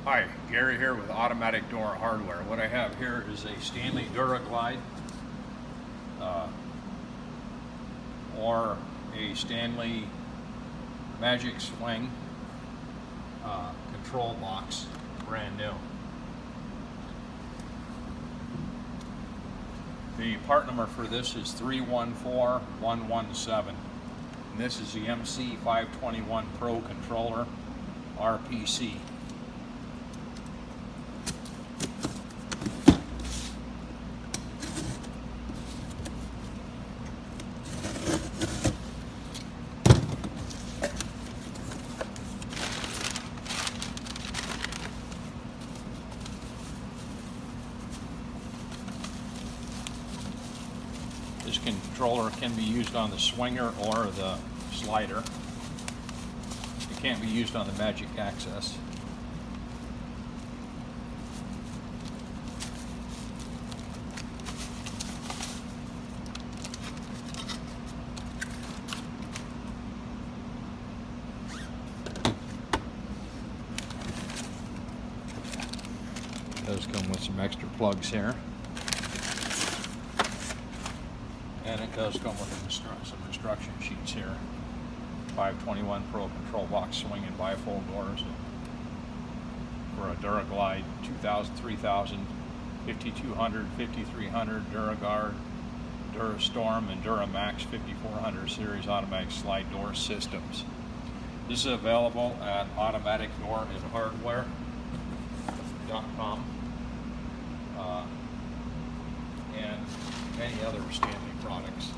Hi, Gary here with Automatic Door Hardware. What I have here is a Stanley Duraglide or a Stanley Magic Swing control box, brand new. The part number for this is 314117. And this is the MC521 Pro controller RPC. This controller can be used on the swinger or the slider. It can't be used on the Magic Access. It does come with some extra plugs here. And it does come with some instruction sheets here. 521 Pro control box swing and bifold doors for a Duraglide 2000, 3000, 5200, 5300, Duragard, Durastorm, and Duramax 5400 series automatic slide door systems. This is available at automaticdooranhardware.com and many other Stanley products.